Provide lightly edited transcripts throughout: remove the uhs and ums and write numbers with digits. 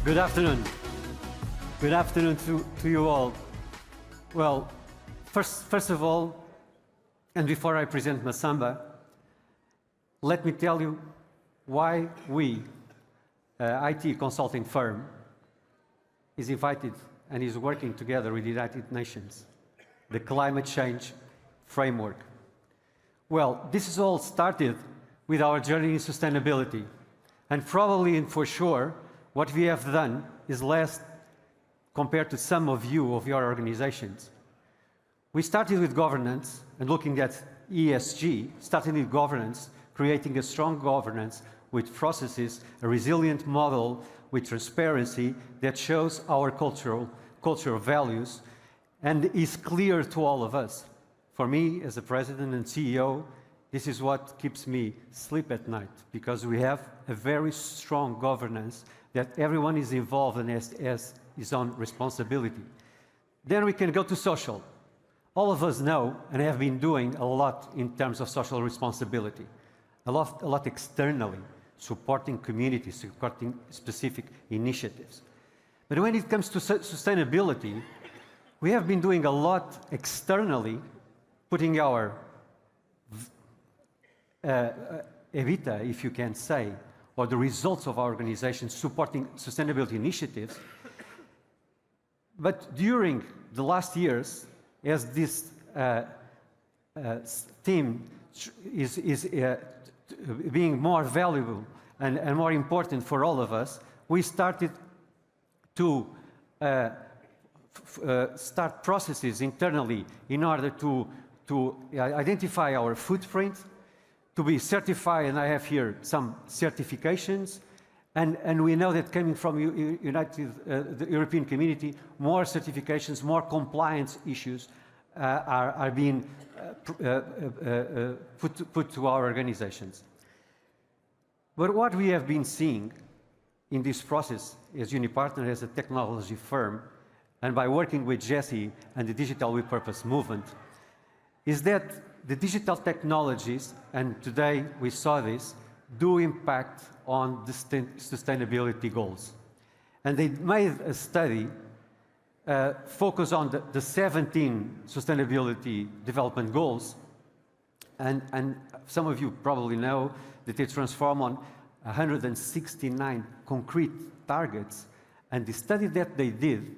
Good afternoon. Good afternoon to you all. Well, first of all, and before I present Massamba, let me tell you why we, IT consulting firm, is invited and is working together with the United Nations, the climate change framework. Well, this is all started with our journey in sustainability. And probably and for sure, what we have done is less compared to some of your organizations. We started with governance and looking at ESG, starting with governance, creating a strong governance with processes, a resilient model with transparency that shows our cultural values and is clear to all of us. For me, as a president and CEO, this is what keeps me sleep at night, because we have a very strong governance that everyone is involved and has his own responsibility. Then we can go to social. All of us know and have been doing a lot in terms of social responsibility, a lot externally, supporting communities, supporting specific initiatives. But when it comes to sustainability, we have been doing a lot externally, putting our EBITDA, if you can say, or the results of our organization supporting sustainability initiatives. But during the last years, as this theme is being more valuable and more important for all of us, we started to start processes internally in order to identify our footprint, to be certified, and I have here some certifications, and we know that coming from the European community, more certifications, more compliance issues are being put to our organizations. But what we have been seeing in this process as Unipartner, as a technology firm, and by working with GeSI and the Digital with Purpose movement, is that the digital technologies, and today we saw this, do impact on the sustainability goals. And they made a study focus on the 17 sustainability development goals, and some of you probably know that they transform on 169 concrete targets, and the study that they did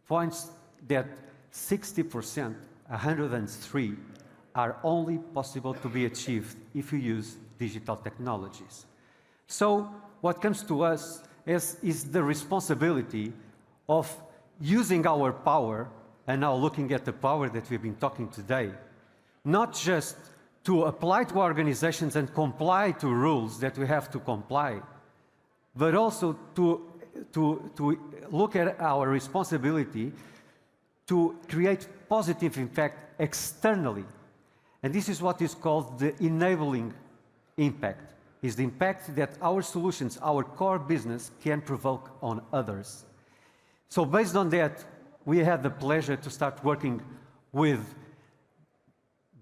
points that 60%, 103, are only possible to be achieved if you use digital technologies. So what comes to us is the responsibility of using our power, and now looking at the power that we've been talking today, not just to apply to organizations and comply to rules that we have to comply, but also to look at our responsibility to create positive impact externally. And this is what is called the enabling impact, is the impact that our solutions, our core business, can provoke on others. So based on that, we had the pleasure to start working with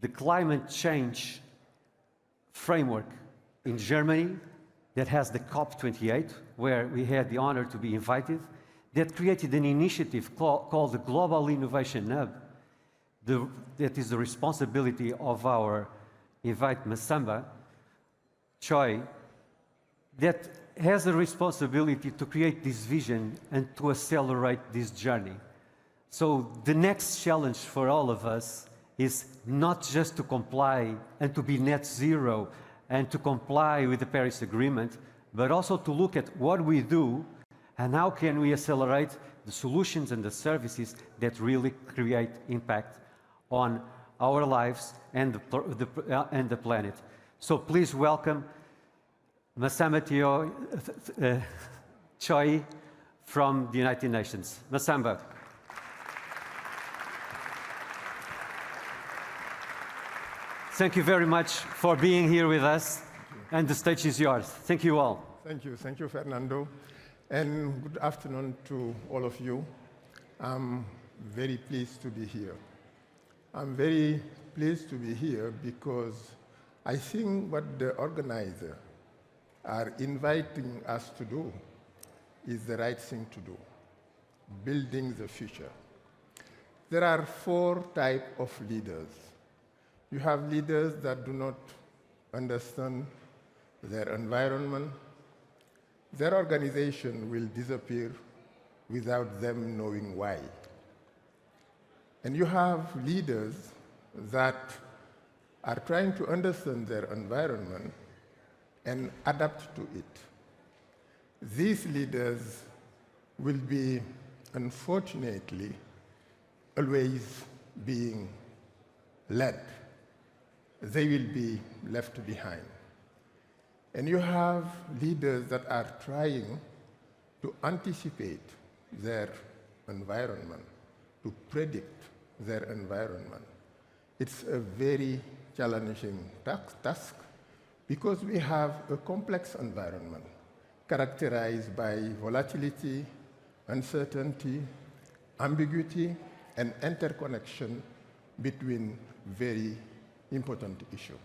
the climate change framework in Germany that has the COP28, where we had the honor to be invited, that created an initiative called the Global Innovation Hub. That is the responsibility of our invite Massamba, Thioye, that has a responsibility to create this vision and to accelerate this journey. So the next challenge for all of us is not just to comply and to be net zero and to comply with the Paris Agreement, but also to look at what we do and how can we accelerate the solutions and the services that really create impact on our lives and the planet. So please welcome Massamba Thioye from the United Nations. Massamba. Thank you very much for being here with us, and the stage is yours. Thank you all. Thank you, Fernando, and good afternoon to all of you. I'm very pleased to be here. I'm very pleased to be here because I think what the organizer are inviting us to do is the right thing to do, building the future. There are 4 types of leaders. You have leaders that do not understand their environment. Their organization will disappear without them knowing why. And you have leaders that are trying to understand their environment and adapt to it. These leaders will be, unfortunately, always being led. They will be left behind. And you have leaders that are trying to anticipate their environment, to predict their environment. It's a very challenging task because we have a complex environment characterized by volatility, uncertainty, ambiguity, and interconnection between very important issues.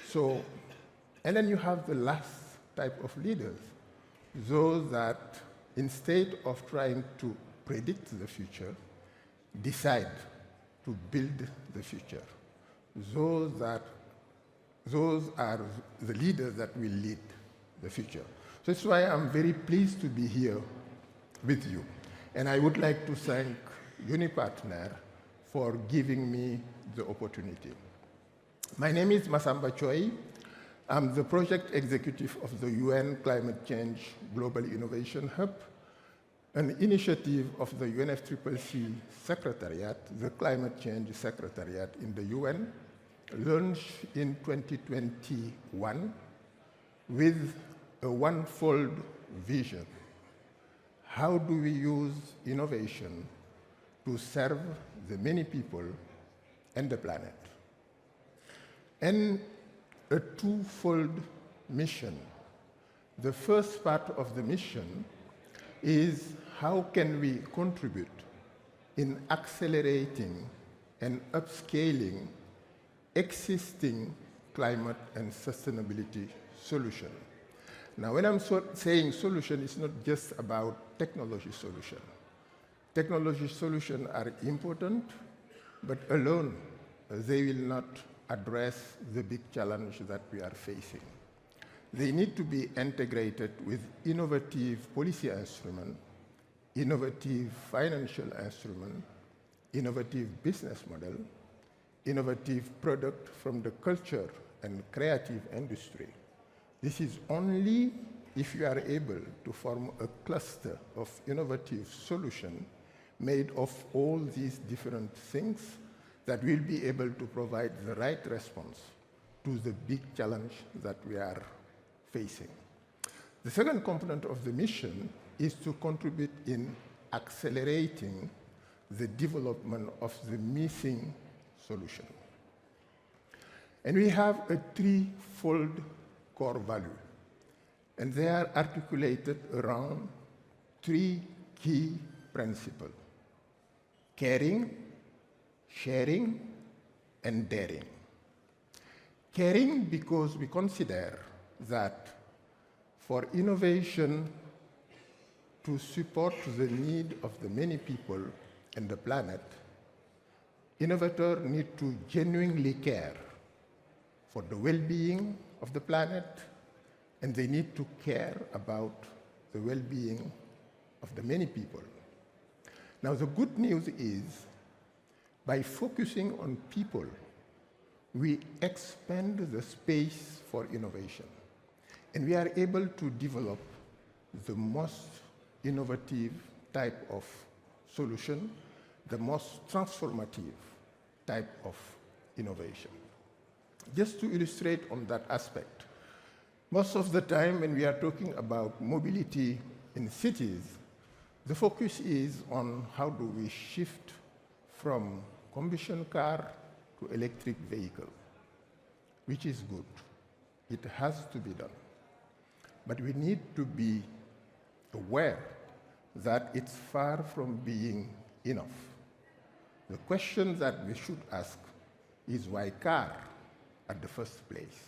So, and then you have the last type of leaders, those that instead of trying to predict the future, decide to build the future. Those are the leaders that will lead the future. So that's why I'm very pleased to be here with you. And I would like to thank Unipartner for giving me the opportunity. My name is Massamba Thioye. I'm the project executive of the UN Climate Change Global Innovation Hub, an initiative of the UNFCCC Secretariat, the Climate Change Secretariat in the UN, launched in 2021 with a one-fold vision. How do we use innovation to serve the many people and the planet? And a twofold mission. The first part of the mission is how can we contribute in accelerating and upscaling existing climate and sustainability solutions. Now, when I'm saying solution, it's not just about technology solution. Technology solutions are important, but alone, they will not address the big challenge that we are facing. They need to be integrated with innovative policy instruments, innovative financial instruments, innovative business model, innovative product from the culture and creative industry. This is only if you are able to form a cluster of innovative solutions made of all these different things that will be able to provide the right response to the big challenge that we are facing. The second component of the mission is to contribute in accelerating the development of the missing solution. And we have a threefold core value, and they are articulated around 3 key principles: caring, sharing, and daring. Caring because we consider that for innovation to support the need of the many people and the planet, innovators need to genuinely care for the well-being of the planet, and they need to care about the well-being of the many people. Now, the good news is, by focusing on people, we expand the space for innovation, and we are able to develop the most innovative type of solution, the most transformative type of innovation. Just to illustrate on that aspect, most of the time when we are talking about mobility in cities, the focus is on how do we shift from combustion car to electric vehicle, which is good. It has to be done. But we need to be aware that it's far from being enough. The question that we should ask is why car at the first place?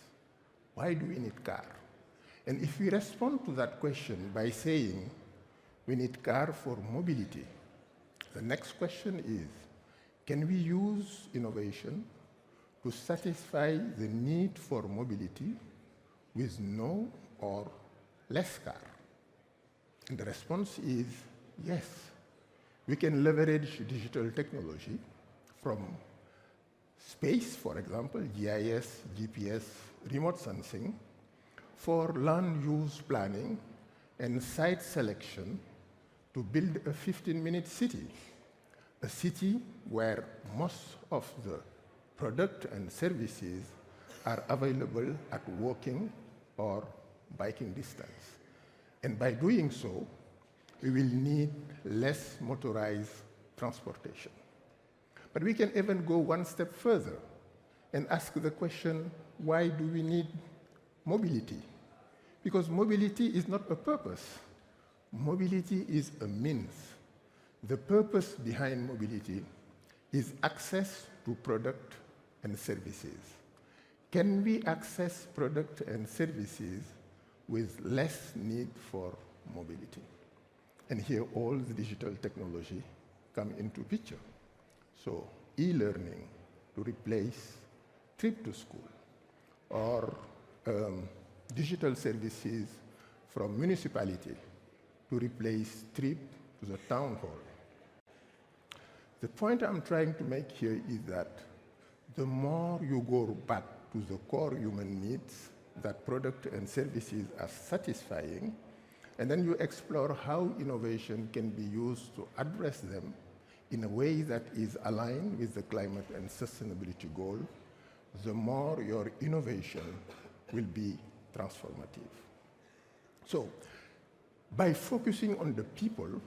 Why do we need car? And if we respond to that question by saying We need car for mobility. The next question is, can we use innovation to satisfy the need for mobility with no or less car? And the response is yes. We can leverage digital technology from space, for example, GIS, GPS, remote sensing, for land use planning and site selection to build a 15-minute city, a city where most of the product and services are available at walking or biking distance. And by doing so, we will need less motorized transportation. But we can even go one step further and ask the question, why do we need mobility? Because mobility is not a purpose. Mobility is a means. The purpose behind mobility is access to product and services. Can we access product and services with less need for mobility? And here all the digital technology come into picture. So e-learning to replace trip to school, or digital services from municipality to replace trip to the town hall. The point I'm trying to make here is that the more you go back to the core human needs that product and services are satisfying, and then you explore how innovation can be used to address them in a way that is aligned with the climate and sustainability goal, the more your innovation will be transformative. So, by focusing on the people,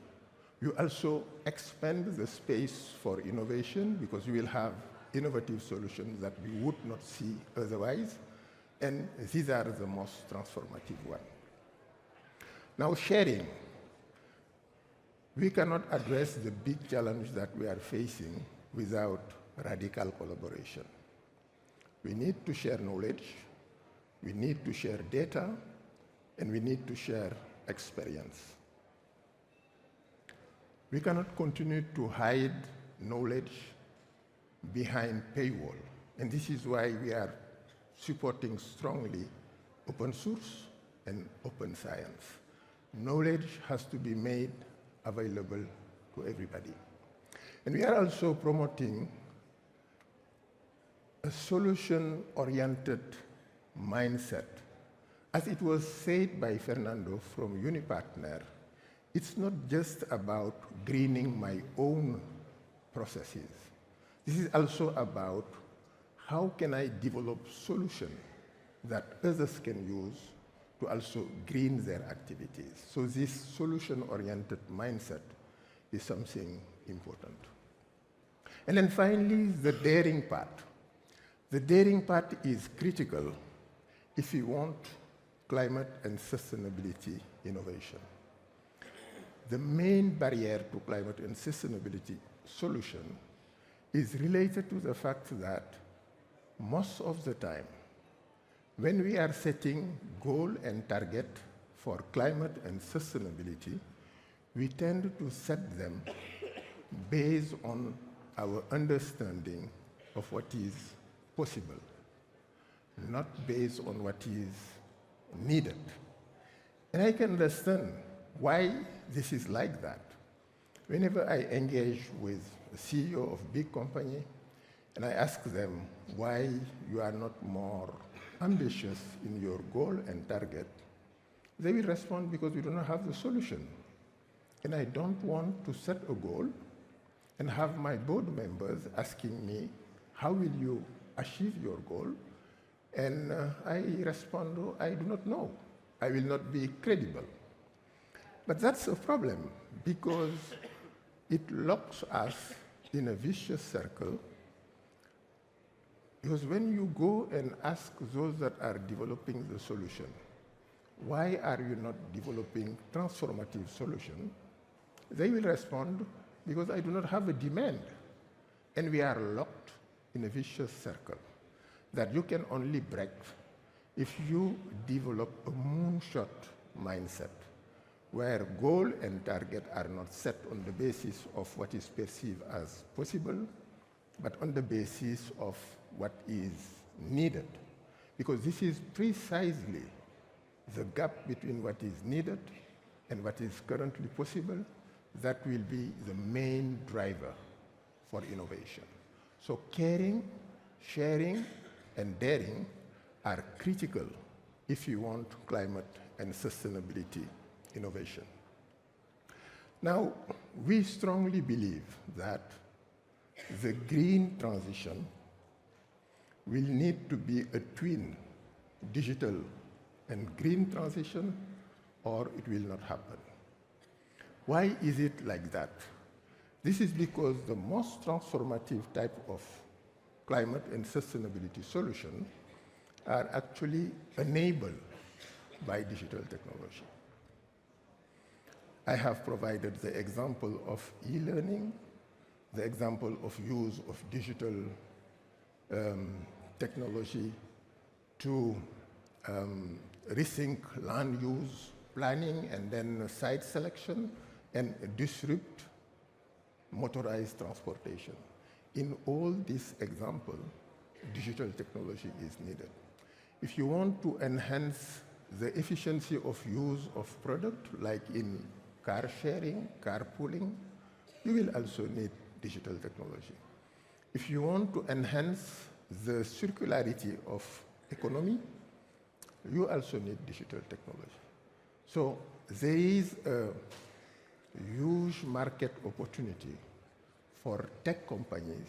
you also expand the space for innovation because you will have innovative solutions that we would not see otherwise, and these are the most transformative ones. Now, sharing. We cannot address the big challenge that we are facing without radical collaboration. We need to share knowledge, we need to share data, and we need to share experience. We cannot continue to hide knowledge behind paywall, and this is why we are supporting strongly open source and open science. Knowledge has to be made available to everybody. And we are also promoting a solution-oriented mindset. As it was said by Fernando from Unipartner, it's not just about greening my own processes. This is also about how can I develop solutions that others can use to also green their activities. So this solution-oriented mindset is something important. And then finally, the daring part. The daring part is critical if we want climate and sustainability innovation. The main barrier to climate and sustainability solution is related to the fact that most of the time, when we are setting goal and target for climate and sustainability, we tend to set them based on our understanding of what is possible, not based on what is needed. And I can understand why this is like that. Whenever I engage with a CEO of a big company, and I ask them why you are not more ambitious in your goal and target, they will respond, because we do not have the solution. And I don't want to set a goal and have my board members asking me, how will you achieve your goal? And I respond, I do not know. I will not be credible. But that's a problem, because it locks us in a vicious circle. Because when you go and ask those that are developing the solution, why are you not developing transformative solution? They will respond, because I do not have a demand. And we are locked in a vicious circle that you can only break if you develop a moonshot mindset, where goal and target are not set on the basis of what is perceived as possible, but on the basis of what is needed. Because this is precisely the gap between what is needed and what is currently possible that will be the main driver for innovation. So caring, sharing, and daring are critical if you want climate and sustainability innovation. Now, we strongly believe that the green transition will need to be a twin digital and green transition, or it will not happen. Why is it like that? This is because the most transformative type of climate and sustainability solution are actually enabled by digital technology. I have provided the example of e-learning, the example of use of digital technology to rethink land use planning and then site selection and disrupt motorized transportation. In all these examples, digital technology is needed. If you want to enhance the efficiency of use of product, like in car sharing, carpooling, you will also need digital technology. If you want to enhance the circularity of economy, you also need digital technology. So there is a huge market opportunity for tech companies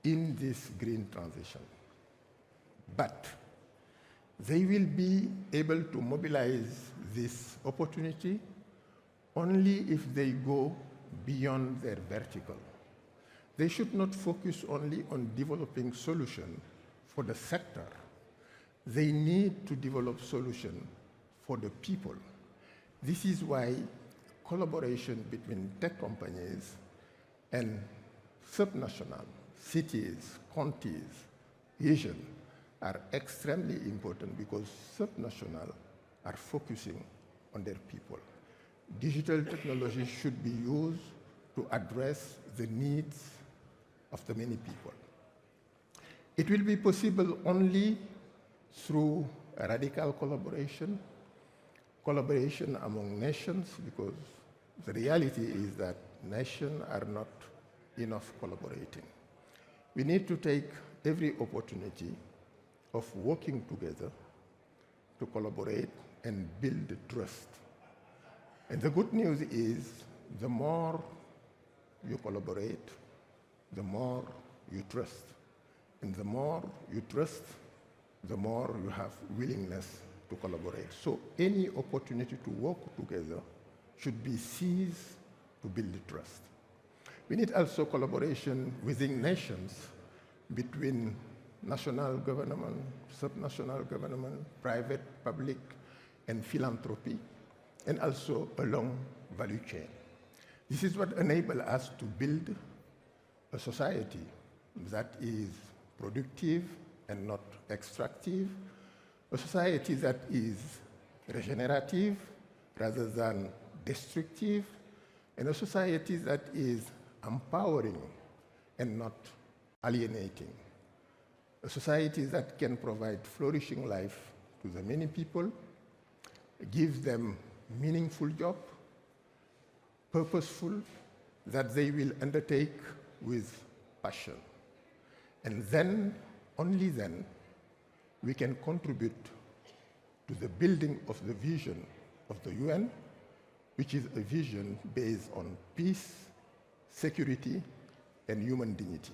in this green transition. But they will be able to mobilize this opportunity only if they go beyond their vertical. They should not focus only on developing solutions for the sector. They need to develop solutions for the people. This is why collaboration between tech companies and subnational cities, counties, regions are extremely important because subnational are focusing on their people. Digital technology should be used to address the needs of the many people. It will be possible only through a radical collaboration among nations, because the reality is that nations are not enough collaborating. We need to take every opportunity of working together to collaborate and build trust. And the good news is the more you collaborate, the more you trust. And the more you trust, the more you have willingness to collaborate. So any opportunity to work together should be seized to build trust. We need also collaboration within nations between national government, subnational government, private, public, and philanthropy, and also along value chain. This is what enables us to build a society that is productive and not extractive, a society that is regenerative rather than destructive, and a society that is empowering and not alienating. A society that can provide flourishing life to the many people, gives them meaningful job, purposeful, that they will undertake with passion. And then, only then, we can contribute to the building of the vision of the UN, which is a vision based on peace, security, and human dignity.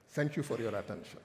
Thank you for your attention.